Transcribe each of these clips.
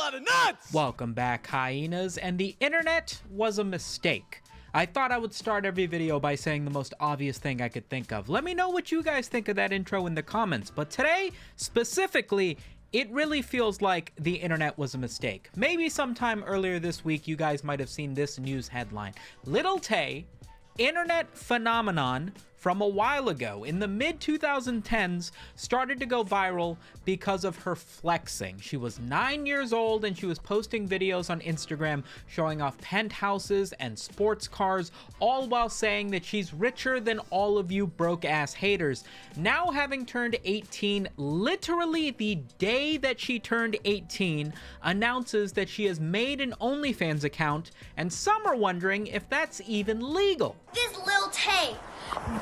lot of nuts! Welcome back, hyenas, and the internet was a mistake. I thought I would start every video by saying the most obvious thing I could think of. Let me know what you guys think of that intro in the comments, but today, specifically, it really feels like the internet was a mistake. Maybe sometime earlier this week, you guys might have seen this news headline. Lil Tay, internet phenomenon from a while ago in the mid-2010s, started to go viral because of her flexing. She was 9 years old and she was posting videos on Instagram showing off penthouses and sports cars, all while saying that she's richer than all of you broke-ass haters. Now, having turned 18, literally the day that she turned 18, announces that she has made an OnlyFans account, and some are wondering if that's even legal. This Lil Tay,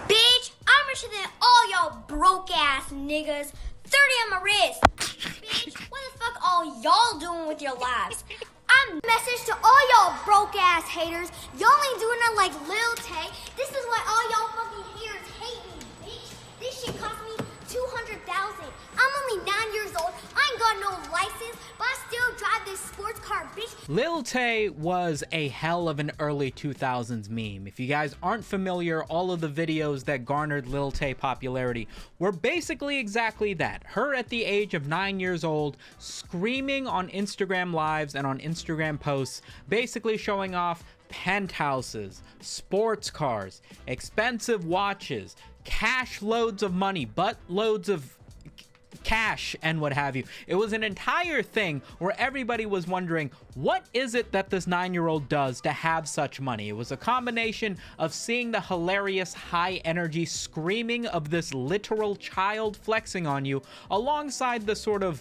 bitch, I'm richer than all y'all broke ass niggas. 30 on my wrist. Bitch, what the fuck all y'all doing with your lives? I'm message to all y'all broke ass haters. Y'all ain't doing nothing like Lil Tay. This is why all y'all fucking haters hate me, bitch. This shit cost me $200,000. I'm only 9 years old. I ain't got no license, but I still drive this sports car, bitch. Lil Tay was a hell of an early 2000s meme. If you guys aren't familiar, all of the videos that garnered Lil Tay popularity were basically exactly that. Her at the age of 9 years old, screaming on Instagram lives and on Instagram posts, basically showing off penthouses, sports cars, expensive watches, cash loads of money, butt loads of cash and what have you. It was an entire thing where everybody was wondering, what is it that this 9-year-old does to have such money? It was a combination of seeing the hilarious high energy screaming of this literal child flexing on you, alongside the sort of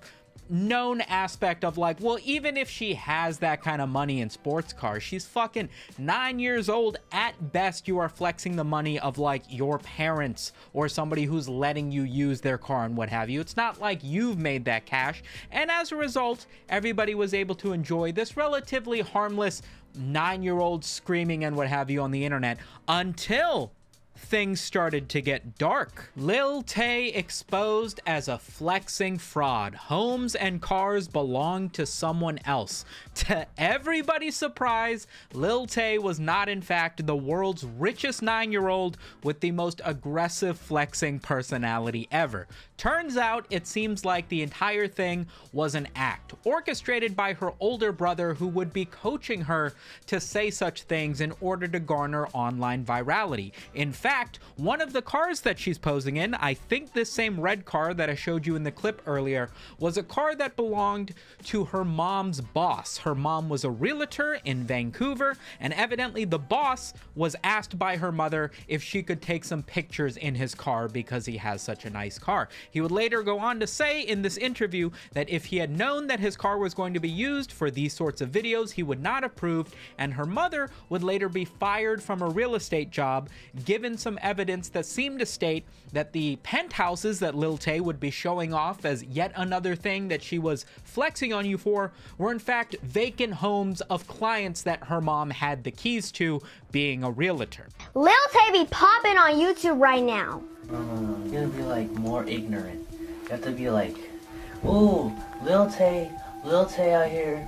known aspect of like, well, even if she has that kind of money in sports cars, she's fucking 9 years old. At best, you are flexing the money of like your parents or somebody who's letting you use their car and what have you. It's not like you've made that cash. And as a result, everybody was able to enjoy this relatively harmless 9-year-old screaming and what have you on the internet until things started to get dark. Lil Tay exposed as a flexing fraud. Homes and cars belong to someone else. To everybody's surprise, Lil Tay was not in fact the world's richest 9-year-old with the most aggressive flexing personality ever. Turns out, it seems like the entire thing was an act, orchestrated by her older brother, who would be coaching her to say such things in order to garner online virality. In fact, one of the cars that she's posing in, I think this same red car that I showed you in the clip earlier, was a car that belonged to her mom's boss. Her mom was a realtor in Vancouver, and evidently the boss was asked by her mother if she could take some pictures in his car because he has such a nice car. He would later go on to say in this interview that if he had known that his car was going to be used for these sorts of videos, he would not approve, and her mother would later be fired from a real estate job, given some evidence that seemed to state that the penthouses that Lil Tay would be showing off as yet another thing that she was flexing on you for were in fact vacant homes of clients that her mom had the keys to, being a realtor. Lil Tay be popping on YouTube right now. You gotta be like more ignorant. You have to be like, ooh, Lil Tay out here.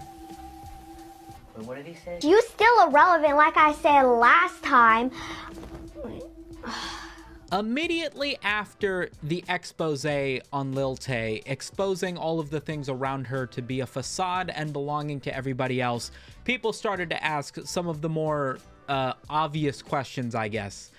Wait, what did he say? You still irrelevant, like I said last time. Immediately after the expose on Lil Tay, exposing all of the things around her to be a facade and belonging to everybody else, people started to ask some of the more obvious questions, I guess.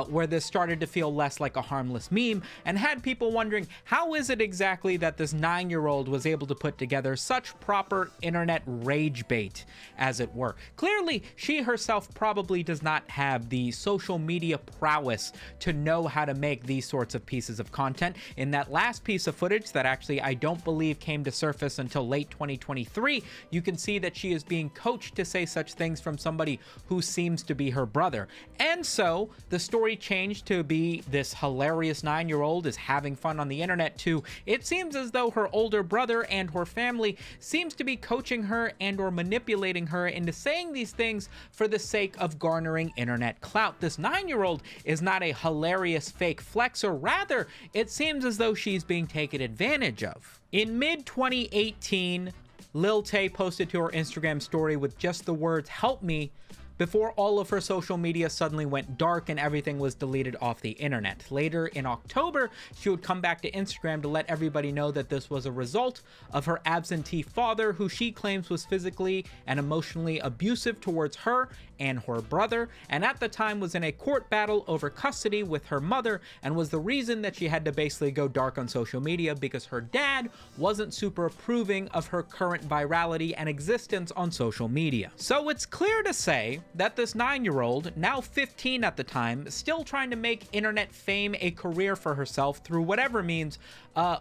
Where this started to feel less like a harmless meme and had people wondering, how is it exactly that this 9-year-old was able to put together such proper internet rage bait, as it were? Clearly, she herself probably does not have the social media prowess to know how to make these sorts of pieces of content. In that last piece of footage that actually I don't believe came to surface until late 2023, you can see that she is being coached to say such things from somebody who seems to be her brother. And so the story changed to be this hilarious 9-year-old is having fun on the internet to, it seems as though her older brother and her family seems to be coaching her and or manipulating her into saying these things for the sake of garnering internet clout. This 9-year-old is not a hilarious fake flexer, rather it seems as though she's being taken advantage of. In mid-2018, Lil Tay posted to her Instagram story with just the words "help me" before all of her social media suddenly went dark and everything was deleted off the internet. Later in October, she would come back to Instagram to let everybody know that this was a result of her absentee father, who she claims was physically and emotionally abusive towards her and her brother, and at the time was in a court battle over custody with her mother, and was the reason that she had to basically go dark on social media, because her dad wasn't super approving of her current virality and existence on social media. So it's clear to say that this 9-year-old, now 15 at the time, still trying to make internet fame a career for herself through whatever means,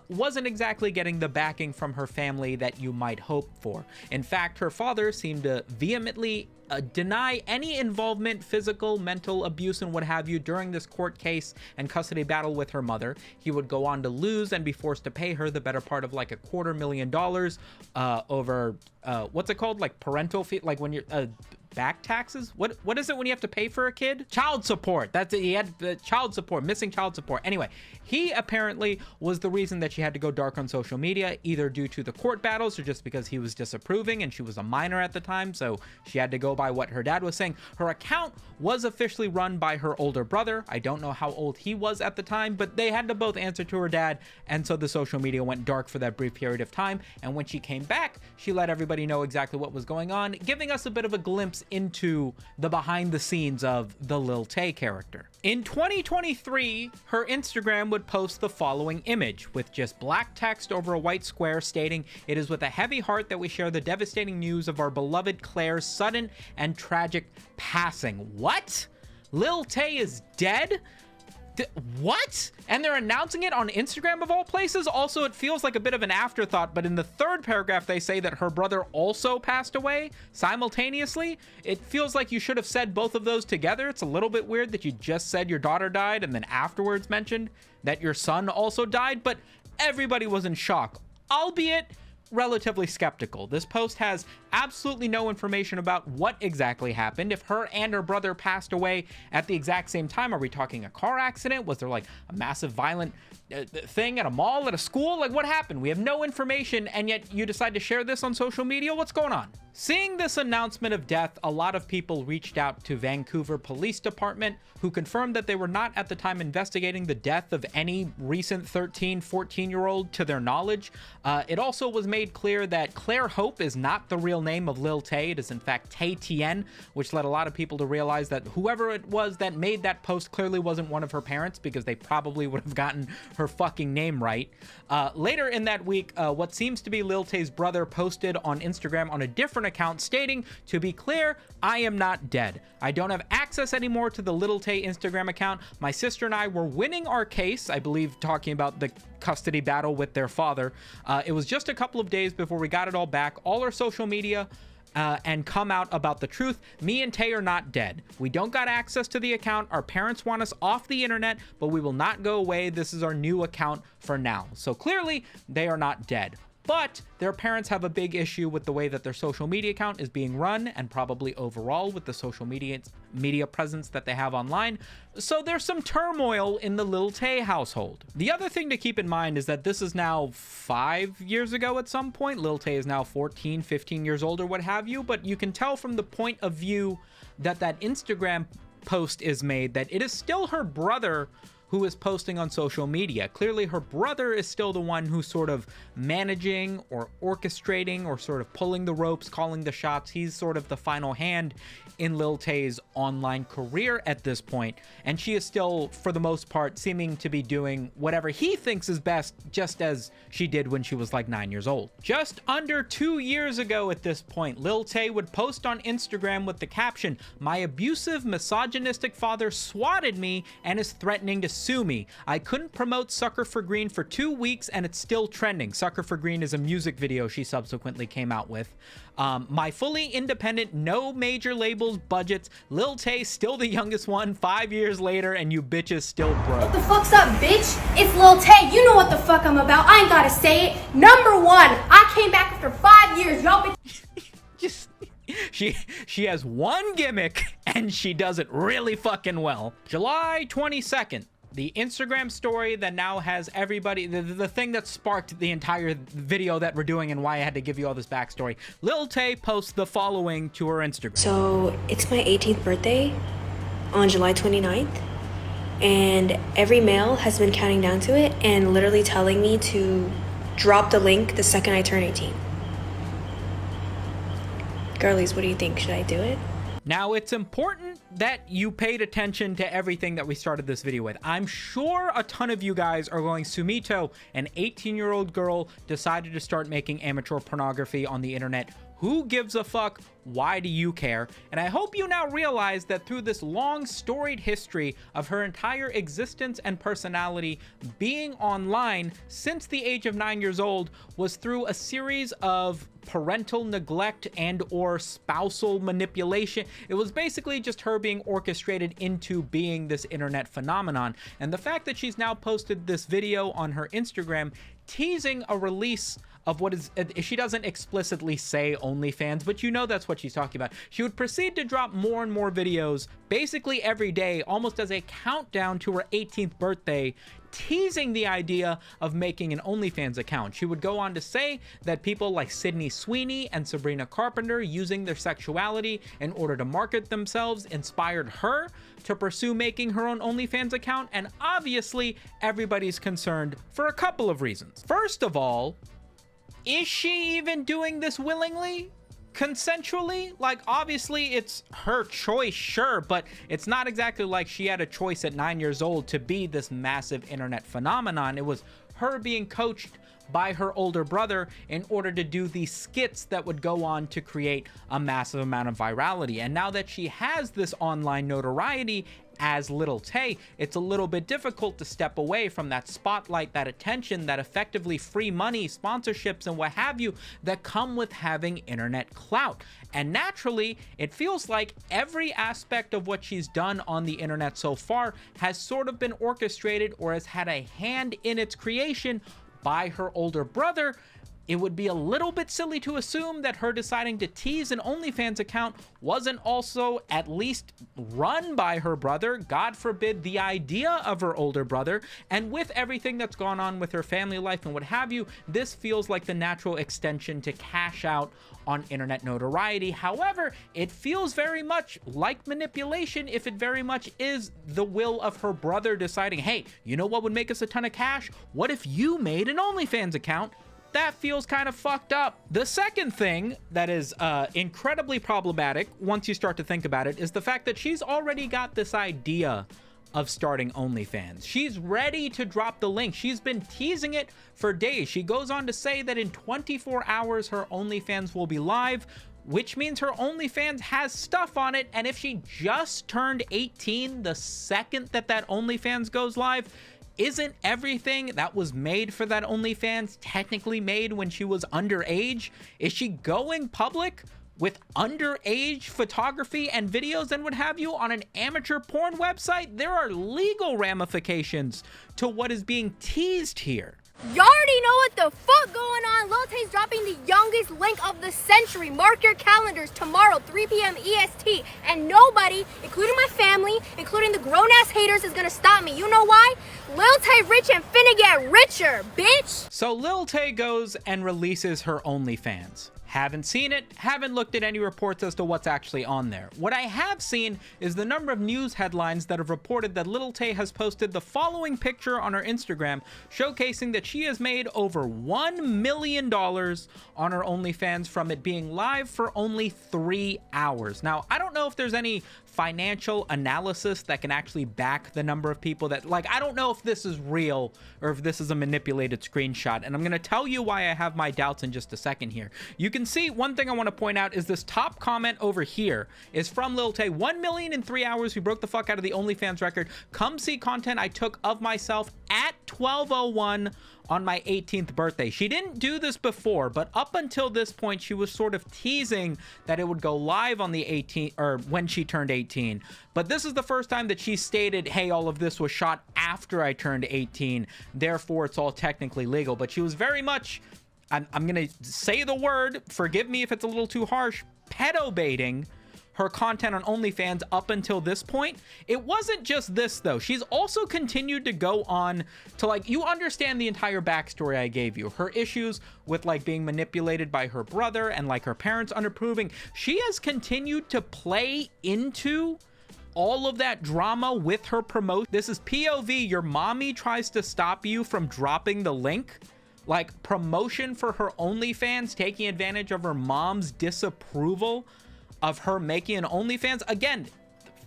wasn't exactly getting the backing from her family that you might hope for. In fact, her father seemed to vehemently deny any involvement, physical, mental abuse, and what have you during this court case and custody battle with her mother. He would go on to lose and be forced to pay her the better part of like $250,000 over what's it called, like parental fee, like when you're back taxes. What is it when you have to pay for a kid? Child support. That's it. He had the child support, missing child support. Anyway, he apparently was the reason that she had to go dark on social media, either due to the court battles or just because he was disapproving, and she was a minor at the time, so she had to go by what her dad was saying. Her account was officially run by her older brother. I don't know how old he was at the time, but they had to both answer to her dad, and so the social media went dark for that brief period of time. And when she came back, she let everybody know exactly what was going on, giving us a bit of a glimpse into the behind the scenes of the Lil Tay character. In 2023, her Instagram would post the following image with just black text over a white square stating, "It is with a heavy heart that we share the devastating news of our beloved Claire's sudden and tragic passing." What? Lil Tay is dead? What? And they're announcing it on Instagram of all places? Also, it feels like a bit of an afterthought, but in the third paragraph, they say that her brother also passed away simultaneously. It feels like you should have said both of those together. It's a little bit weird that you just said your daughter died and then afterwards mentioned that your son also died, but everybody was in shock, albeit relatively skeptical. This post has absolutely no information about what exactly happened. If her and her brother passed away at the exact same time, are we talking a car accident? Was there like a massive violent thing at a mall, at a school? Like, what happened? We have no information, and yet you decide to share this on social media? What's going on? Seeing this announcement of death, a lot of people reached out to Vancouver Police Department, who confirmed that they were not at the time investigating the death of any recent 13, 14-year-old to their knowledge. It also was made clear that Claire Hope is not the real name of Lil Tay. It is in fact Tay Tien, which led a lot of people to realize that whoever it was that made that post clearly wasn't one of her parents, because they probably would have gotten her fucking name right. Later in that week, what seems to be Lil Tay's brother posted on Instagram on a different account stating, "To be clear, I am not dead. I don't have access anymore to the Lil Tay Instagram account. My sister and I were winning our case," I believe talking about the custody battle with their father. It was just a couple of days before we got it all back, all our social media, and come out about the truth. Me and Tay are not dead. We don't got access to the account. Our parents want us off the internet, but we will not go away. This is our new account for now. So clearly they are not dead. But their parents have a big issue with the way that their social media account is being run, and probably overall with the social media presence that they have online. So there's some turmoil in the Lil Tay household. The other thing to keep in mind is that this is now 5 years ago at some point. Lil Tay is now 14, 15 years old or what have you, but you can tell from the point of view that that Instagram post is made that it is still her brother who is posting on social media. Clearly her brother is still the one who's sort of managing or orchestrating or sort of pulling the ropes, calling the shots. He's sort of the final hand in Lil Tay's online career at this point, and she is still, for the most part, seeming to be doing whatever he thinks is best, just as she did when she was like 9 years old. Just under 2 years ago at this point, Lil Tay would post on Instagram with the caption, "My abusive, misogynistic father swatted me and is threatening to sue me. I couldn't promote Sucker for Green for 2 weeks and it's still trending." Sucker for Green is a music video she subsequently came out with. "My fully independent, no major labels budgets. Lil Tay still the youngest one 5 years later, and you bitches still broke." What the fuck's up, bitch? It's Lil Tay. You know what the fuck I'm about. I ain't gotta say it. Number one, I came back after 5 years. Y'all bitch. Just she has one gimmick and she does it really fucking well. July 22nd. the Instagram story that now has everybody, the thing that sparked the entire video that we're doing and why I had to give you all this backstory. Lil Tay posts the following to her Instagram. So it's my 18th birthday on July 29th, and every mail has been counting down to it and literally telling me to drop the link the second I turn 18. Girlies, what do you think? Should I do it? Now, it's important that you paid attention to everything that we started this video with. I'm sure a ton of you guys are going, Sumito, an 18-year-old girl, decided to start making amateur pornography on the internet. Who gives a fuck? Why do you care? And I hope you now realize that through this long storied history of her entire existence and personality being online since the age of 9 years old was through a series of parental neglect and or spousal manipulation. It was basically just her being orchestrated into being this internet phenomenon. And the fact that she's now posted this video on her Instagram teasing a release of what is, she doesn't explicitly say OnlyFans, but you know that's what she's talking about. She would proceed to drop more and more videos basically every day, almost as a countdown to her 18th birthday, teasing the idea of making an OnlyFans account. She would go on to say that people like Sydney Sweeney and Sabrina Carpenter using their sexuality in order to market themselves inspired her to pursue making her own OnlyFans account, and obviously everybody's concerned for a couple of reasons. First of all, is she even doing this willingly? Consensually? Like, obviously it's her choice, sure, but it's not exactly like she had a choice at 9 years old to be this massive internet phenomenon. It was her being coached by her older brother in order to do these skits that would go on to create a massive amount of virality. And now that she has this online notoriety as Lil Tay, it's a little bit difficult to step away from that spotlight, that attention, that effectively free money, sponsorships, and what have you that come with having internet clout. And naturally, it feels like every aspect of what she's done on the internet so far has sort of been orchestrated or has had a hand in its creation by her older brother. It would be a little bit silly to assume that her deciding to tease an OnlyFans account wasn't also at least run by her brother, God forbid the idea of her older brother. And with everything that's gone on with her family life and what have you, this feels like the natural extension to cash out on internet notoriety. However, it feels very much like manipulation if it very much is the will of her brother deciding, hey, you know what would make us a ton of cash? What if you made an OnlyFans account? That feels kind of fucked up. The second thing that is incredibly problematic once you start to think about it is the fact that she's already got this idea of starting OnlyFans. She's ready to drop the link. She's been teasing it for days. She goes on to say that in 24 hours her OnlyFans will be live, which means her OnlyFans has stuff on it. And if she just turned 18 the second that that OnlyFans goes live, isn't everything that was made for that OnlyFans technically made when she was underage? Is she going public with underage photography and videos and what have you on an amateur porn website? There are legal ramifications to what is being teased here. Y'all already know what the fuck going on. Lil Tay's dropping the youngest link of the century. Mark your calendars tomorrow, 3 p.m. EST. And nobody, including my family, including the grown-ass haters, is gonna stop me. You know why? Lil Tay rich and finna get richer, bitch. So Lil Tay goes and releases her OnlyFans. Haven't seen it, haven't looked at any reports as to what's actually on there. What I have seen is the number of news headlines that have reported that Lil Tay has posted the following picture on her Instagram, showcasing that she has made over $1 million on her OnlyFans from it being live for only 3 hours. Now, I don't know if there's any financial analysis that can actually back the number of people that, like, I don't know if this is real or if this is a manipulated screenshot, and I'm going to tell you why I have my doubts in just a second here. You can see one thing I want to point out is this top comment over here is from Lil Tay. 1 million in 3 hours. We broke the fuck out of the OnlyFans record. Come see content I took of myself at 12:01 on my 18th birthday. She didn't do this before, but up until this point, she was sort of teasing that it would go live on the 18th or when she turned 18. But this is the first time that she stated, hey, all of this was shot after I turned 18. Therefore, it's all technically legal. But she was very much, I'm going to say the word, forgive me if it's a little too harsh, pedo baiting her content on OnlyFans up until this point. It wasn't just this though. She's also continued to go on to, like, you understand the entire backstory I gave you. Her issues with like being manipulated by her brother and like her parents unapproving. She has continued to play into all of that drama with her promotion. This is POV. Your mommy tries to stop you from dropping the link. Like, promotion for her OnlyFans, taking advantage of her mom's disapproval of her making an OnlyFans. Again,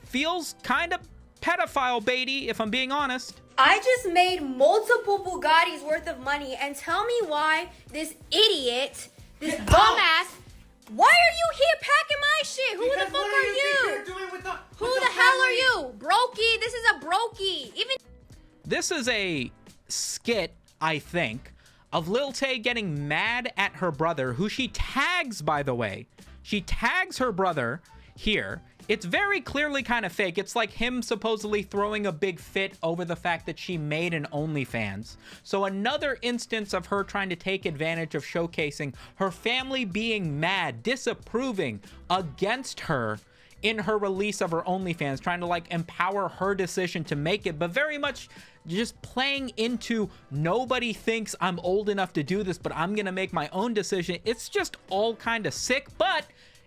feels kind of pedophile baity, if I'm being honest. I just made multiple Bugattis worth of money, and tell me why this idiot, this dumbass, why are you here packing my shit? Who the fuck are you? Who the hell are you? Brokey, this is a brokey. Even This is a skit, I think, of Lil Tay getting mad at her brother, who she tags, by the way. She tags her brother here. It's very clearly kind of fake. It's like him supposedly throwing a big fit over the fact that she made an OnlyFans. So another instance of her trying to take advantage of showcasing her family being mad, disapproving against her in her release of her OnlyFans, trying to like empower her decision to make it, but very much just playing into nobody thinks I'm old enough to do this, but I'm gonna make my own decision. It's just all kind of sick, but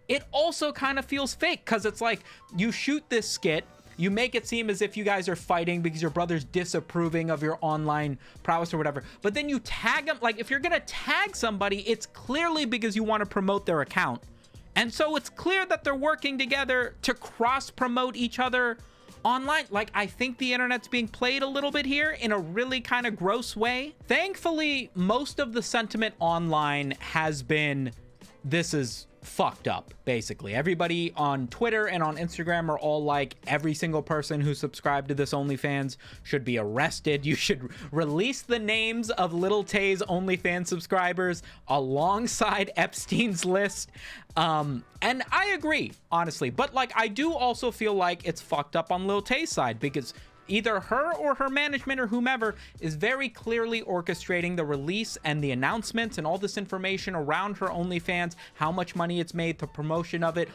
it also kind of feels fake, because it's like you shoot this skit, you make it seem as if you guys are fighting because your brother's disapproving of your online prowess or whatever, but then you tag him. Like, if you're gonna tag somebody, it's clearly because you want to promote their account. And so it's clear that they're working together to cross promote each other online. Like, I think the internet's being played a little bit here in a really kind of gross way. Thankfully, most of the sentiment online has been, this is fucked up, basically. Everybody on Twitter and on Instagram are all like, every single person who subscribed to this OnlyFans should be arrested. You should release the names of Lil Tay's OnlyFans subscribers alongside Epstein's list. And I agree, honestly, but like, I do also feel like it's fucked up on Lil Tay's side, because either her or her management or whomever is very clearly orchestrating the release and the announcements and all this information around her OnlyFans, how much money it's made, the promotion of it,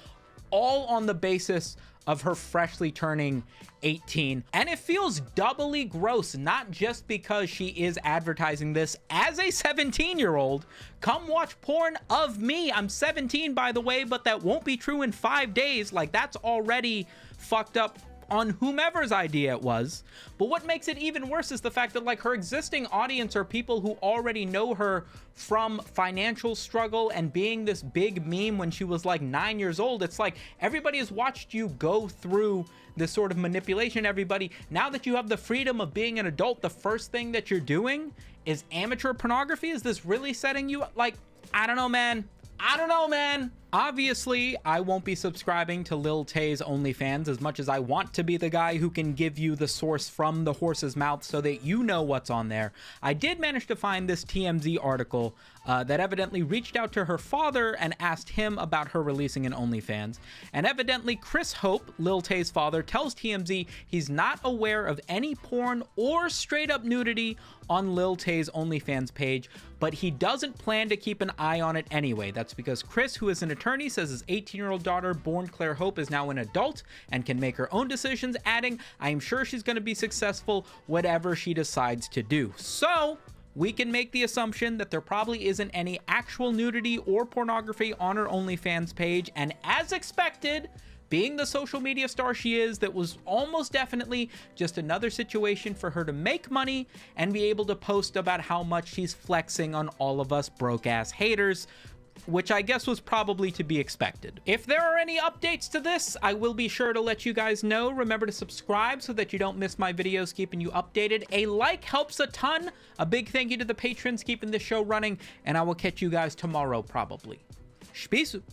all on the basis of her freshly turning 18. And it feels doubly gross, not just because she is advertising this as a 17-year-old. Come watch porn of me. I'm 17, by the way, but that won't be true in 5 days. Like, that's already fucked up on whomever's idea it was. But what makes it even worse is the fact that like her existing audience are people who already know her from financial struggle and being this big meme when she was like 9 years old. It's like everybody has watched you go through this sort of manipulation. Everybody, now that you have the freedom of being an adult, the first thing that you're doing is amateur pornography. Is this really setting you up? Like, I don't know, man. Obviously, I won't be subscribing to Lil Tay's OnlyFans as much as I want to be the guy who can give you the source from the horse's mouth so that you know what's on there. I did manage to find this TMZ article that evidently reached out to her father and asked him about her releasing an OnlyFans. And evidently, Chris Hope, Lil Tay's father, tells TMZ he's not aware of any porn or straight up nudity on Lil Tay's OnlyFans page, but he doesn't plan to keep an eye on it anyway. That's because Chris, who is an attorney, says his 18-year-old daughter, born Claire Hope, is now an adult and can make her own decisions, adding, I am sure she's going to be successful whatever she decides to do. So we can make the assumption that there probably isn't any actual nudity or pornography on her OnlyFans page, and as expected, being the social media star she is, that was almost definitely just another situation for her to make money and be able to post about how much she's flexing on all of us broke-ass haters, which I guess was probably to be expected. If there are any updates to this, I will be sure to let you guys know. Remember to subscribe so that you don't miss my videos, keeping you updated. A like helps a ton. A big thank you to the patrons keeping this show running, and I will catch you guys tomorrow, probably. Peace.